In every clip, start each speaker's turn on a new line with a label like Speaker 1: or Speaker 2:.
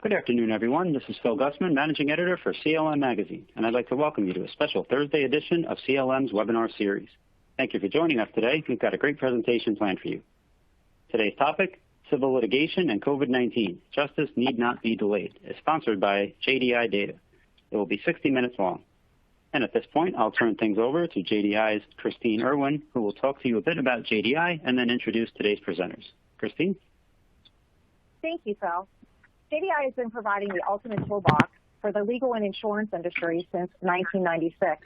Speaker 1: Good afternoon, everyone. This is Phil Gussman, Managing Editor for CLM Magazine, and I'd like to welcome you to a special Thursday edition of CLM's webinar series. Thank you for joining us today. We've got a great presentation planned for you. Today's topic, Civil Litigation and COVID-19, Justice Need Not Be Delayed, is sponsored by JDI Data. It will be 60 minutes long. And at this point, I'll turn things over to JDI's Christine Irwin, who will talk to you a bit about JDI and then introduce today's presenters. Christine?
Speaker 2: Thank you, Phil. JDI has been providing the ultimate toolbox for the legal and insurance industry since 1996.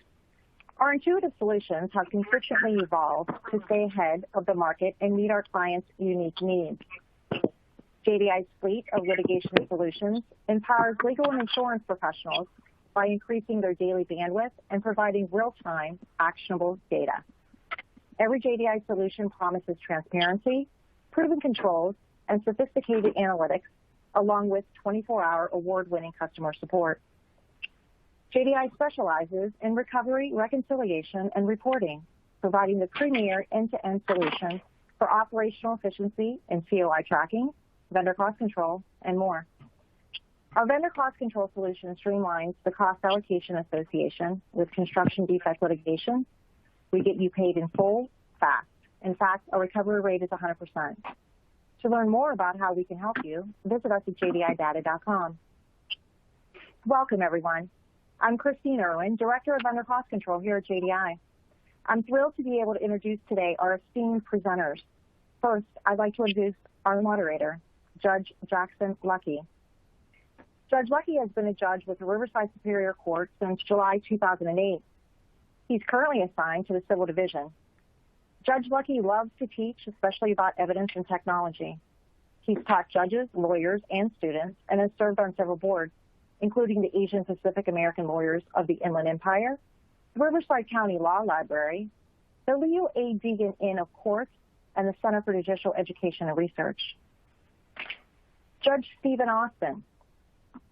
Speaker 2: Our intuitive solutions have consistently evolved to stay ahead of the market and meet our clients' unique needs. JDI's fleet of litigation solutions empowers legal and insurance professionals by increasing their daily bandwidth and providing real-time, actionable data. Every JDI solution promises transparency, proven controls, and sophisticated analytics, along with 24-hour award-winning customer support. JDI specializes in recovery, reconciliation, and reporting, providing the premier end-to-end solution for operational efficiency in COI tracking, vendor cost control, and more. Our vendor cost control solution streamlines the cost allocation association with construction defect litigation. We get you paid in full, fast. In fact, our recovery rate is 100%. To learn more about how we can help you, visit us at jdidata.com. Welcome, everyone. I'm Christine Irwin, Director of Vendor Cost Control here at JDI. I'm thrilled to be able to introduce today our esteemed presenters. First, I'd like to introduce our moderator, Judge Jackson Lucky. Judge Lucky has been a judge with the Riverside Superior Court since July 2008. He's currently assigned to the Civil Division. Judge Lucky loves to teach, especially about evidence and technology. He's taught judges, lawyers, and students, and has served on several boards, including the Asian Pacific American Lawyers of the Inland Empire, the Riverside County Law Library, the Leo A. Deegan Inn of Courts, and the Center for Judicial Education and Research. Judge Stephen Austin.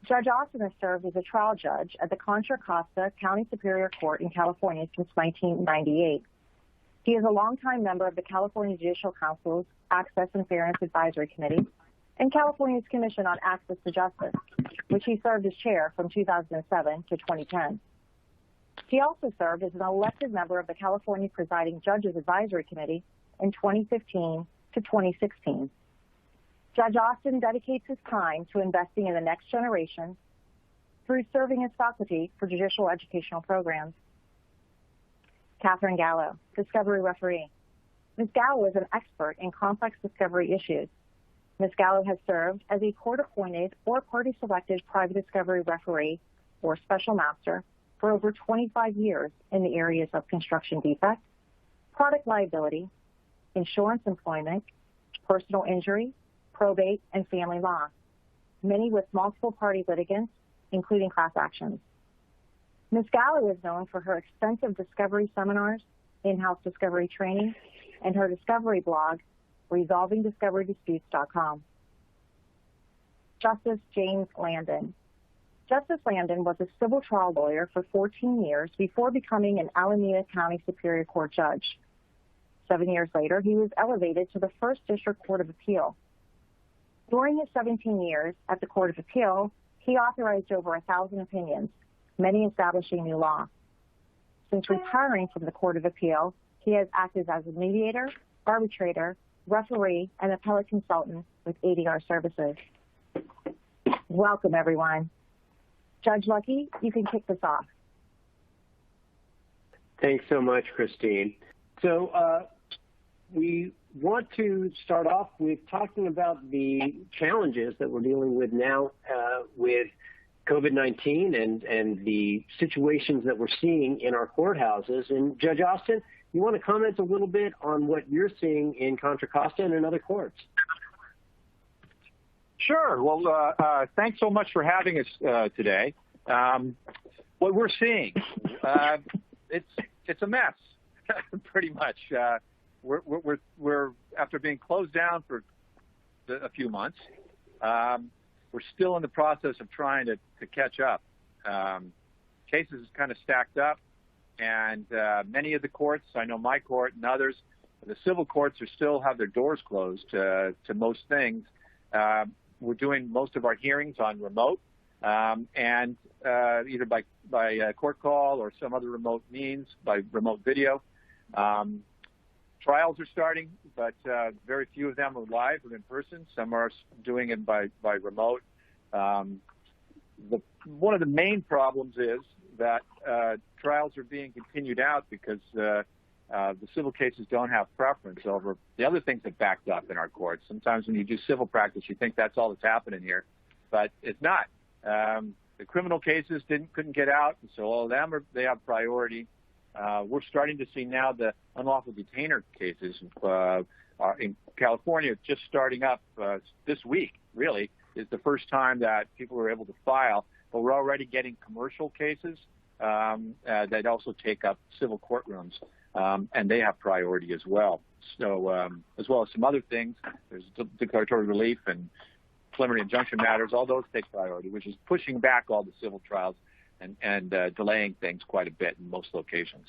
Speaker 2: Judge Austin has served as a trial judge at the Contra Costa County Superior Court in California since 1998. He is a longtime member of the California Judicial Council's Access and Fairness Advisory Committee and California's Commission on Access to Justice, which he served as chair from 2007 to 2010. He also served as an elected member of the California Presiding Judges Advisory Committee in 2015 to 2016. Judge Austin dedicates his time to investing in the next generation through serving as faculty for judicial educational programs. Catherine Gallo, Discovery Referee. Ms. Gallo is an expert in complex discovery issues. Ms. Gallo has served as a court-appointed or party-selected private discovery referee or special master for over 25 years in the areas of construction defect, product liability, insurance employment, personal injury, probate, and family law, many with multiple party litigants, including class actions. Ms. Gallo is known for her extensive discovery seminars, in-house discovery training, and her discovery blog, resolvingdiscoverydisputes.com. Justice James Landon. Justice Landon was a civil trial lawyer for 14 years before becoming an Alameda County Superior Court judge. 7 years later, he was elevated to the First District Court of Appeal. During his 17 years at the Court of Appeal, he authorized over 1,000 opinions, many establishing new law. Since retiring from the Court of Appeal, he has acted as a mediator, arbitrator, referee, and appellate consultant with ADR Services. Welcome, everyone. Judge Lucky, you can kick this off.
Speaker 3: Thanks so much, Christine. So we want to start off with talking about the challenges that we're dealing with now with COVID-19 and the situations that we're seeing in our courthouses. And Judge Austin, you want to comment a little bit on what you're seeing in Contra Costa and in other courts?
Speaker 4: Sure. Well, thanks so much for having us today. What we're seeing, it's a mess, pretty much. We're after being closed down for a few months. We're still in the process of trying to catch up. Cases kind of stacked up, and many of the courts, I know my court and others, the civil courts still have their doors closed to most things. we're doing most of our hearings on remote, and either by court call or some other remote means, by remote video. Trials are starting, but very few of them are live or in person. Some are doing it by remote. One of the main problems is that trials are being continued out because the civil cases don't have preference over the other things that backed up in our courts. Sometimes when you do civil practice, you think that's all that's happening here, but it's not. The criminal cases couldn't get out, and so all of them they have priority. We're starting to see now the unlawful detainer cases are in California just starting up this week. Really, is the first time that people were able to file, but we're already getting commercial cases that also take up civil courtrooms, and they have priority as well. So, as well as some other things, there's declaratory relief and preliminary injunction matters. All those take priority, which is pushing back all the civil trials and delaying things quite a bit in most locations.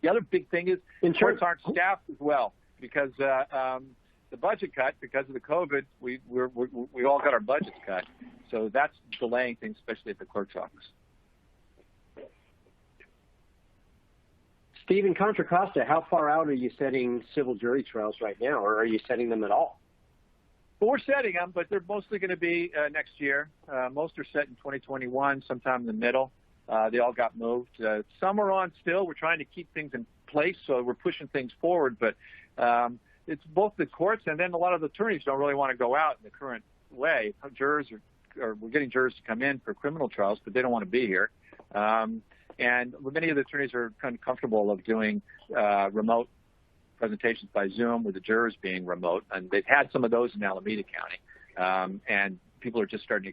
Speaker 4: The other big thing is courts aren't staffed as well because the budget cut, because of the COVID, we all got our budgets cut. So that's delaying things, especially at the clerk's office.
Speaker 3: Steve, in Contra Costa, how far out are you setting civil jury trials right now, or are you setting them at all?
Speaker 4: Well, we're setting them, but they're mostly going to be next year. Most are set in 2021, sometime in the middle. They all got moved. Some are on still. We're trying to keep things in place, so we're pushing things forward. But it's both the courts and then a lot of the attorneys don't really want to go out in the current way. We're getting jurors to come in for criminal trials, but they don't want to be here. And many of the attorneys are kind of comfortable of doing remote presentations by Zoom with the jurors being remote, and they've had some of those in Alameda County, and people are just starting to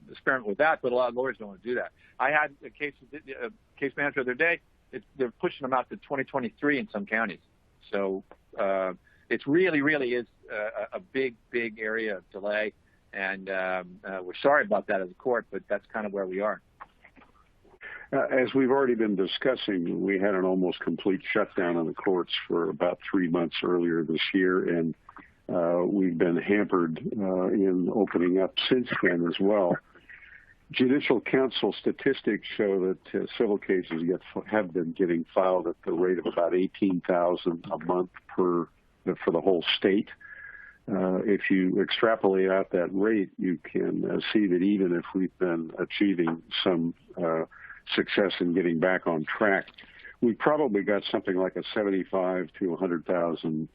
Speaker 4: experiment with that, but a lot of lawyers don't want to do that. I had a case manager the other day. They're pushing them out to 2023 in some counties. So it's really is a big area of delay, and we're sorry about that as a court, but that's kind of where we are.
Speaker 5: As we've already been discussing, we had an almost complete shutdown in the courts for about 3 months earlier this year, and we've been hampered in opening up since then as well. Judicial Council statistics show that civil cases have been getting filed at the rate of about 18,000 a month for the whole state. If you extrapolate out that rate, you can see that even if we've been achieving some success in getting back on track, we probably got something like a 75 to 100,000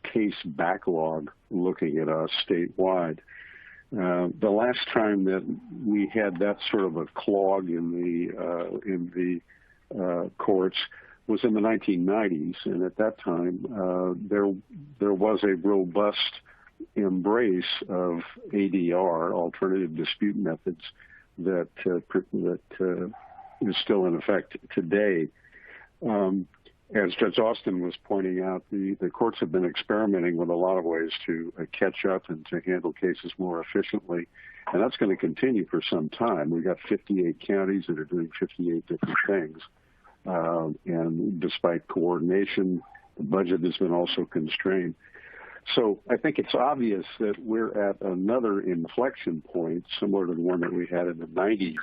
Speaker 5: case backlog looking at us statewide. The last time that we had that sort of a clog in the courts was in the 1990s, and at that time there was a robust embrace of ADR, alternative dispute methods, that is still in effect today. As Judge Austin was pointing out, the courts have been experimenting with a lot of ways to catch up and to handle cases more efficiently, and that's going to continue for some time. We've got 58 counties that are doing 58 different things, and despite coordination, the budget has been also constrained. So I think it's obvious that we're at another inflection point, similar to the one that we had in the 90s,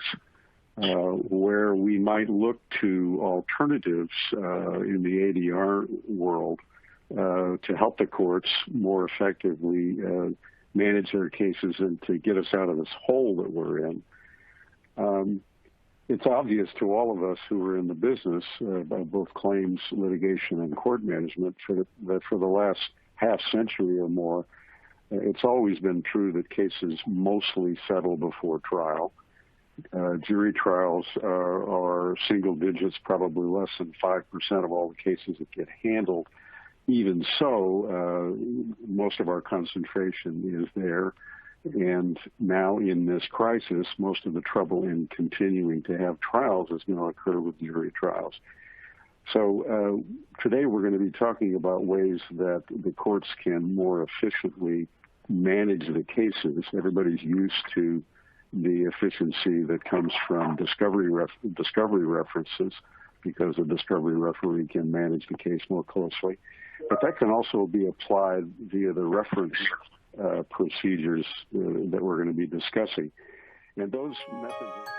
Speaker 5: where we might look to alternatives in the ADR world to help the courts more effectively manage their cases and to get us out of this hole that we're in. It's obvious to all of us who are in the business of both claims, litigation, and court management that for the last half century or more, it's always been true that cases mostly settle before trial. Jury trials are single digits, probably less than 5% of all the cases that get handled. Even so, most of our concentration is there. And now in this crisis, most of the trouble in continuing to have trials is going to occur with jury trials. So today we're going to be talking about ways that the courts can more efficiently manage the cases. Everybody's used to the efficiency that comes from discovery references, because a discovery referee can manage the case more closely. But that can also be applied via the reference procedures that we're going to be discussing. And those methods